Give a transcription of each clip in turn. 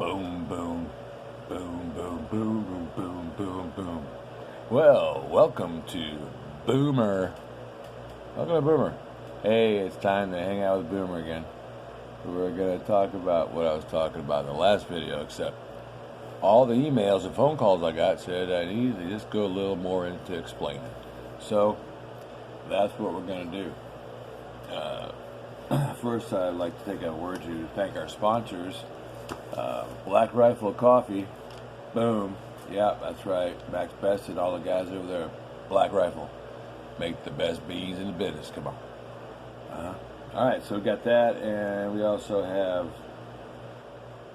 Boom, boom, boom, boom, boom, boom, boom, boom, boom. Well, welcome to Boomer. Welcome to Boomer. Hey, it's time to hang out with Boomer again. We're going to talk about what I was talking about in the last video, except all the emails and phone calls I got said I needed to just go a little more into explaining. So, that's what we're going to do. First, I'd like to take a word to thank our sponsors. Black Rifle Coffee. Boom. Yeah, that's right. Max Best and all the guys over there. Black Rifle. Make the best beans in the business. Come on. Alright, so we got that, and we also have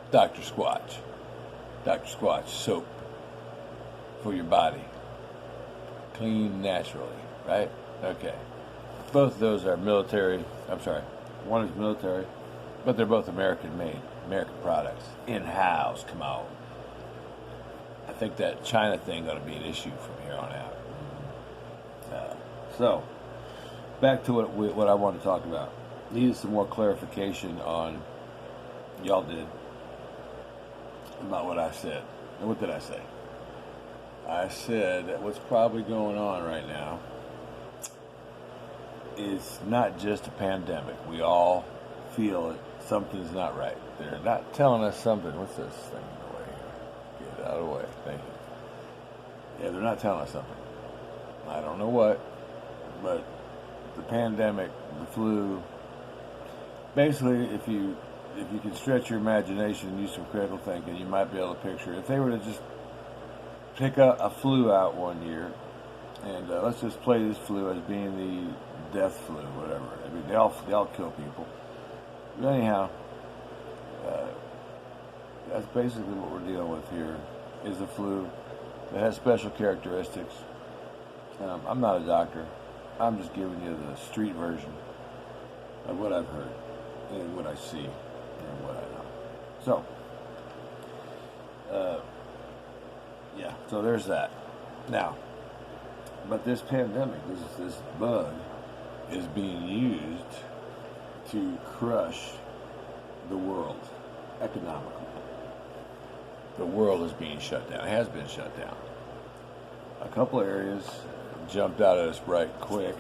Dr. Squatch. Dr. Squatch soap for your body. Clean naturally, right? Okay. Both of those are military. I'm sorry. One is military, but they're both American-made, American products. In-house, come on. I think that China thing going to be an issue from here on out. So, back to what I want to talk about. Needed some more clarification on, y'all did, about what I said. And what did I say? I said that what's probably going on right now is not just a pandemic. We all feel it. Something's not right. They're not telling us something. What's this thing in the way here? Get it out of the way. Thank you. Yeah, they're not telling us something. I don't know what, but the pandemic, the flu. Basically, if you can stretch your imagination and use some critical thinking, you might be able to picture if they were to just pick a flu out one year, and let's just play this flu as being the death flu, whatever. I mean, they all kill people. But anyhow, that's basically what we're dealing with here. Is a flu that has special characteristics. I'm not a doctor. I'm just giving you the street version of what I've heard and what I see and what I know. So, yeah. So there's that. Now, but this pandemic, this bug, is being used to crush the world economically. The world is being shut down. It has been shut down. A couple of areas jumped out at us right quick,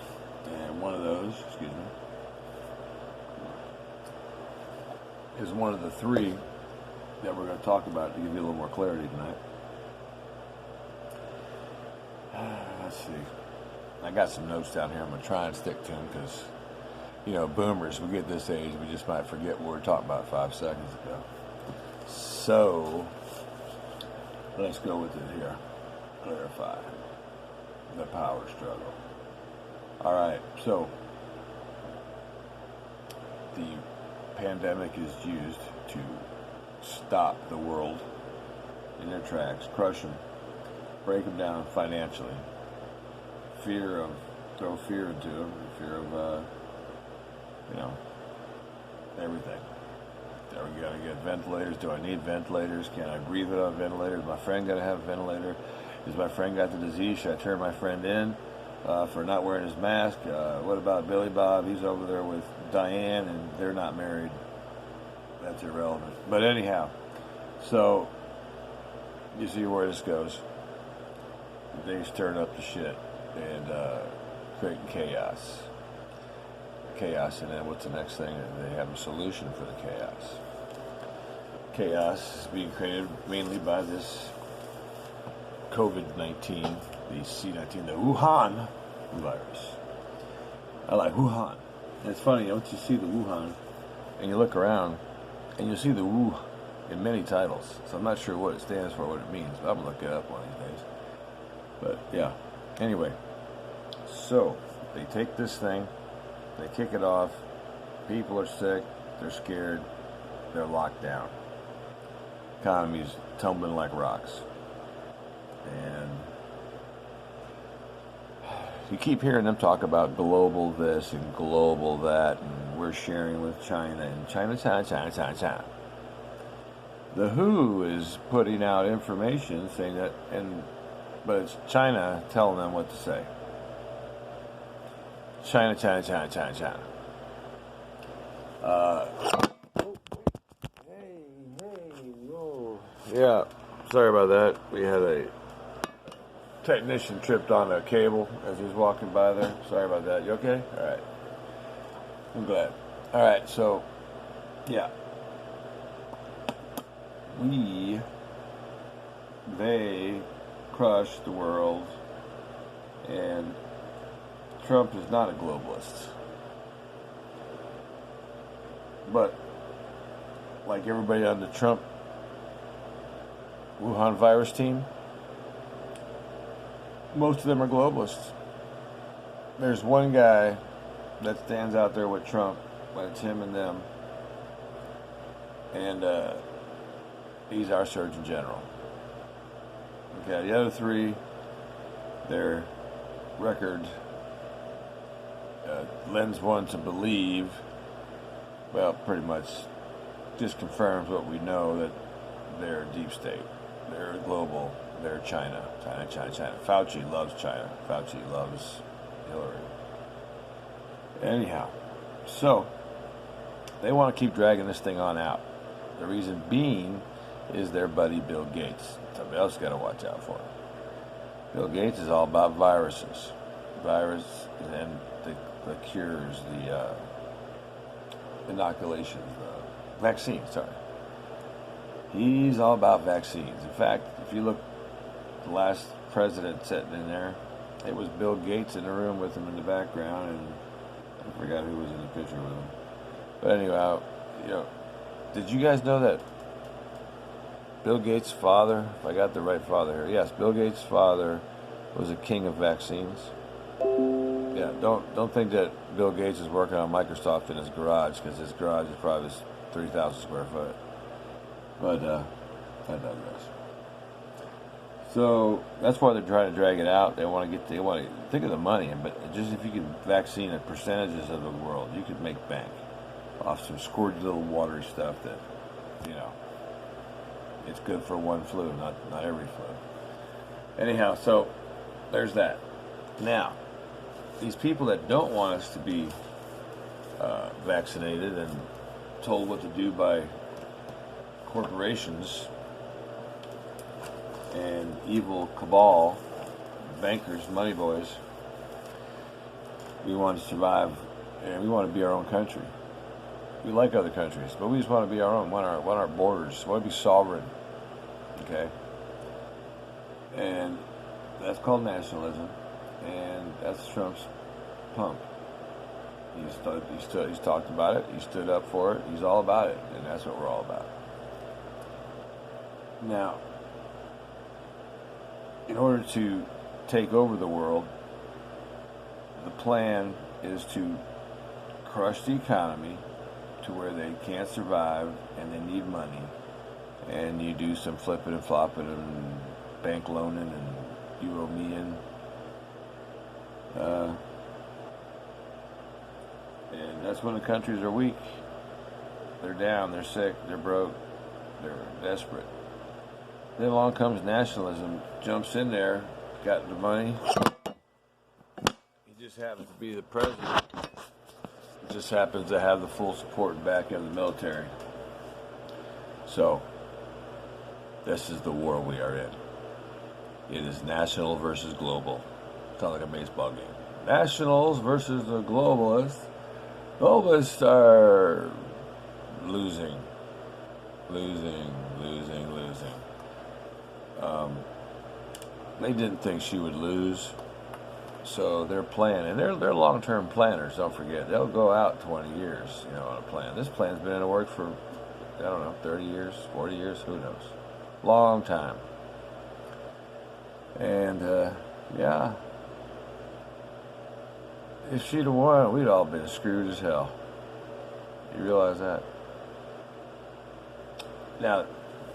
and one of those, is one of the three that we're going to talk about to give you a little more clarity tonight. Let's see. I got some notes down here. I'm going to try and stick to them because, boomers, we get this age, we just might forget what we were talking about 5 seconds ago. So, let's go with it here. Clarify the power struggle. All right, so the pandemic is used to stop the world in their tracks, crush them, break them down financially. Throw fear into them, fear of, everything. Are we going to get ventilators? Do I need ventilators? Can I breathe without a ventilator? Is my friend going to have a ventilator? Is my friend got the disease? Should I turn my friend in for not wearing his mask? What about Billy Bob? He's over there with Diane, and they're not married. That's irrelevant. But anyhow, so you see where this goes. They stirring up the shit and creating chaos. And then what's the next thing? They have a solution for the chaos. Chaos is being created mainly by this COVID-19, the C-19, the Wuhan virus. I like Wuhan. And it's funny, once you see the Wuhan, and you look around, and you see the Wu in many titles. So I'm not sure what it stands for, what it means, but I'm going to look it up one of these days. But, yeah. Anyway, so they take this thing, they kick it off, people are sick, they're scared, they're locked down. Economy's tumbling like rocks. And you keep hearing them talk about global this and global that, and we're sharing with China, and China. The WHO is putting out information saying that, but it's China telling them what to say. China. Hey, whoa. Yeah, sorry about that. We had a technician tripped on a cable as he was walking by there. Sorry about that. You okay? All right. I'm glad. All right, so, yeah. They crushed the world, and Trump is not a globalist. But, like everybody on the Trump Wuhan virus team, most of them are globalists. There's one guy that stands out there with Trump, but it's him and them, and he's our Surgeon General. Okay, the other three, their record lends one to believe, well, pretty much just confirms what we know, that they're deep state. They're global. They're China. China. Fauci loves China. Fauci loves Hillary. Anyhow, so they want to keep dragging this thing on out. The reason being is their buddy Bill Gates. Somebody else got to watch out for him. Bill Gates is all about viruses. Virus and the cures, the inoculations, the vaccines, sorry. He's all about vaccines. In fact, if you look, the last president sitting in there, it was Bill Gates in the room with him in the background, and I forgot who was in the picture with him. But anyway, did you guys know that Bill Gates' father, if I got the right father here, yes, Bill Gates' father was a king of vaccines. Yeah, don't think that Bill Gates is working on Microsoft in his garage, because his garage is probably 3,000 square foot. But I digress. So that's why they're trying to drag it out. They want to think of the money, but just if you could vaccine the percentages of the world, you could make bank off some squirty little watery stuff that, it's good for one flu, not every flu. Anyhow, so there's that. Now, these people that don't want us to be vaccinated and told what to do by corporations and evil cabal, bankers, money boys, we want to survive, and we want to be our own country. We like other countries, but we just want to be our own, want our borders, want to be sovereign, okay? And that's called nationalism, and that's Trump's pump. He's talked about it, he stood up for it, he's all about it, and that's what we're all about. Now, in order to take over the world, the plan is to crush the economy to where they can't survive and they need money. And you do some flipping and flopping and bank loaning and you owe me and that's when the countries are weak. They're down, they're sick, they're broke, they're desperate. Then along comes nationalism, jumps in there, got the money. He just happens to be the president. He just happens to have the full support and backing of the military. So, this is the war we are in. It is national versus global. Sounds like a baseball game. Nationals versus the globalists. Globalists are losing. They didn't think she would lose, so they're planning. And they're long-term planners, don't forget. They'll go out 20 years, on a plan. This plan's been in the works for, 30 years, 40 years, who knows. Long time. And, if she'd have won, we'd all been screwed as hell. You realize that? Now,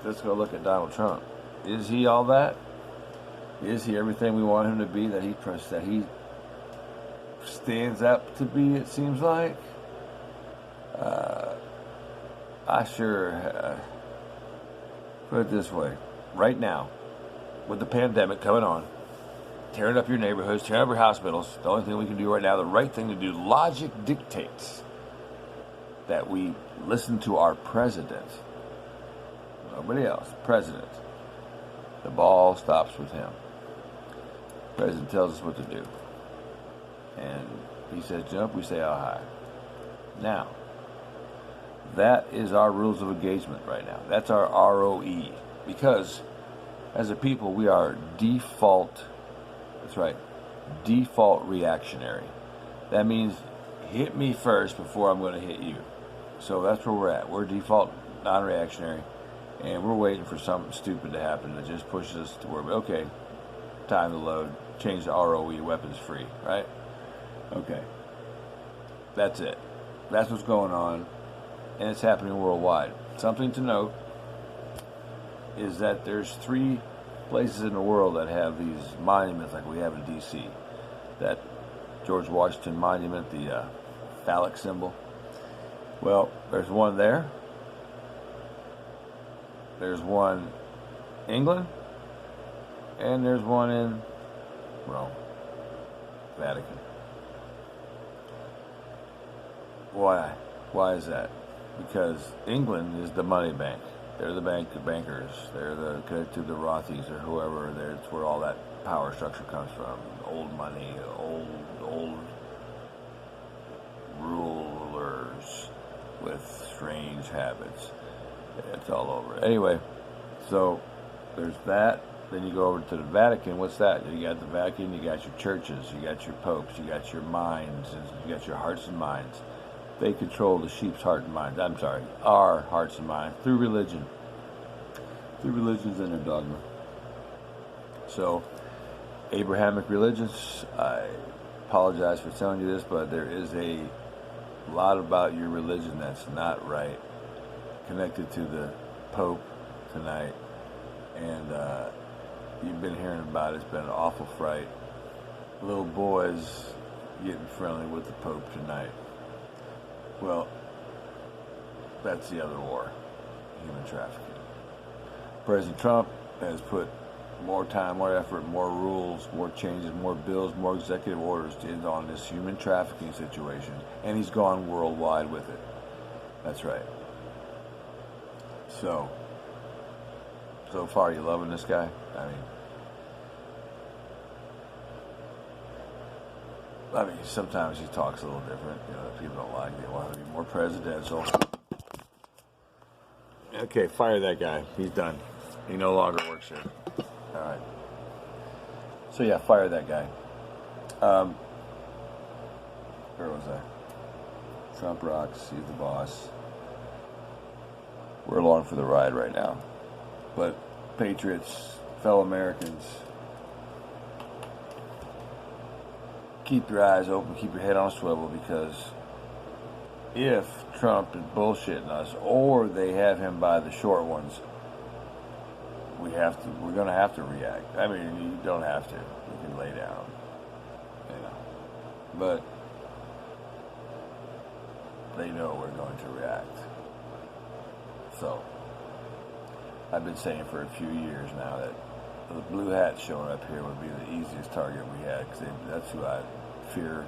let's go look at Donald Trump. Is he all that? Is he everything we want him to be, that he stands up to be, it seems like? I sure, put it this way. Right now, with the pandemic coming on, tearing up your neighborhoods, tearing up your hospitals, the only thing we can do right now, the right thing to do, logic dictates that we listen to our president. Nobody else. President. The ball stops with him. President tells us what to do. And he says jump, we say how high. Now, that is our rules of engagement right now. That's our ROE. Because as a people, we are default, that's right, default reactionary. That means hit me first before I'm going to hit you. So that's where we're at. We're default non-reactionary, and we're waiting for something stupid to happen that just pushes us to where, okay, time to load, change the ROE, weapons free, right? Okay. That's it. That's what's going on, and it's happening worldwide. Something to note is that there's 3 places in the world that have these monuments like we have in D.C. That George Washington monument, the phallic symbol. Well, there's one there. There's one in England. And there's one in Rome, Vatican. Why? Why is that? Because England is the money bank. They're the bankers. They're connected to the Rothies or whoever. That's where all that power structure comes from. Old money, old rulers with strange habits. It's all over. Anyway, so there's that. Then you go over to the Vatican. What's that? You got the Vatican, you got your churches, you got your popes, you got your minds, and you got your hearts and minds. They control the sheep's heart and minds. I'm sorry, our hearts and minds through religion. Through religions and their dogma. So, Abrahamic religions, I apologize for telling you this, but there is a lot about your religion that's not right. Connected to the Pope tonight. And you've been hearing about it. It's been an awful fright. Little boys getting friendly with the Pope tonight. Well, that's the other war, human trafficking. President Trump has put more time, more effort, more rules, more changes, more bills, more executive orders on this human trafficking situation, and he's gone worldwide with it. That's right. So far, you loving this guy? I mean, sometimes he talks a little different. You know, people don't like it. They want to be more presidential. Okay, fire that guy. He's done. He no longer works here. All right. So yeah, fire that guy. Where was I? Trump rocks. He's the boss. We're along for the ride right now. But patriots, fellow Americans, keep your eyes open, keep your head on a swivel, because if Trump is bullshitting us, or they have him by the short ones, we're going to have to react. I mean, you don't have to. You can lay down, But they know we're going to react. So, I've been saying for a few years now that the blue hats showing up here would be the easiest target we had, because that's who I fear.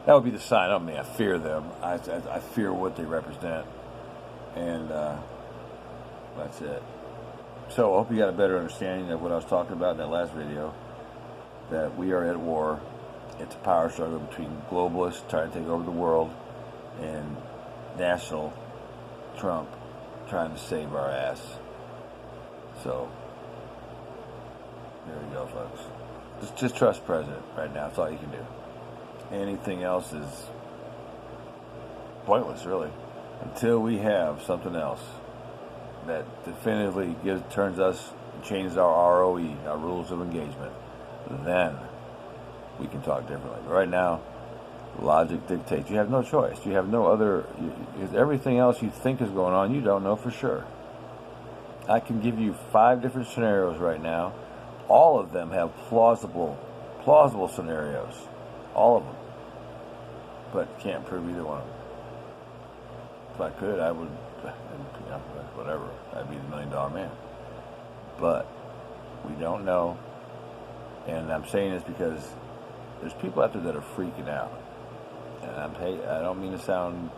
That would be the sign. I don't mean I fear them. I fear what they represent, and that's it. So I hope you got a better understanding of what I was talking about in that last video, that we are at war. It's a power struggle between globalists trying to take over the world and national Trump trying to save our ass. So, there you go, folks. Just trust President right now. That's all you can do. Anything else is pointless, really. Until we have something else that definitively changes our ROE, our rules of engagement, then we can talk differently. But right now, logic dictates. You have no choice. You have no other. Everything else you think is going on, you don't know for sure. I can give you 5 different scenarios right now. All of them have plausible scenarios. All of them. But can't prove either one of them. If I could, I would, whatever. I'd be the $1 million man. But we don't know. And I'm saying this because there's people out there that are freaking out. And I don't mean to sound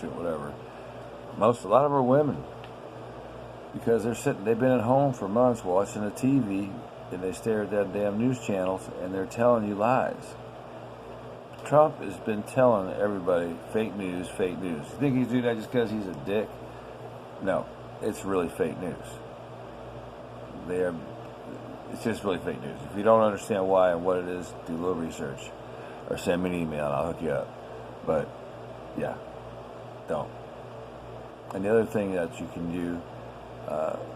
whatever. A lot of them are women. because they've been at home for months watching the TV, and they stare at that damn news channels, and they're telling you lies. Trump has been telling everybody fake news, fake news. You think he's doing that just because he's a dick? No, it's really fake news. It's just really fake news. If you don't understand why and what it is, do a little research, or send me an email and I'll hook you up. But yeah, don't. And the other thing that you can do,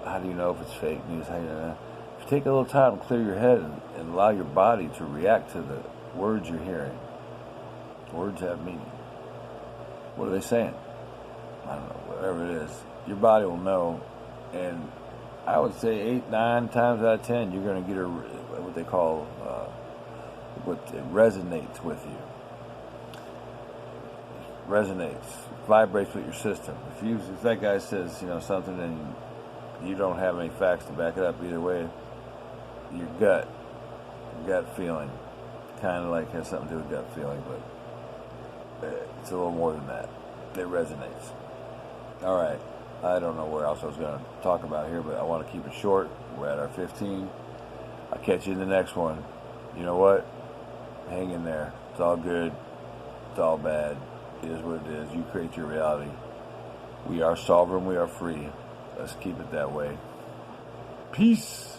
how do you know if it's fake news? How do you know? If you take a little time to clear your head and allow your body to react to the words you're hearing. Words have meaning. What are they saying? I don't know, whatever it is. Your body will know, and I would say 8, 9 times out of 10, you're going to get what they call, what it resonates with you. Resonates, vibrates with your system. If that guy says, something and you don't have any facts to back it up either way, your gut feeling, kind of like has something to do with gut feeling, but it's a little more than that. It resonates. All right. I don't know where else I was going to talk about here, but I want to keep it short. We're at our 15. I'll catch you in the next one. You know what? Hang in there. It's all good. It's all bad. It is what it is. You create your reality. We are sovereign. We are free. Let's keep it that way. Peace.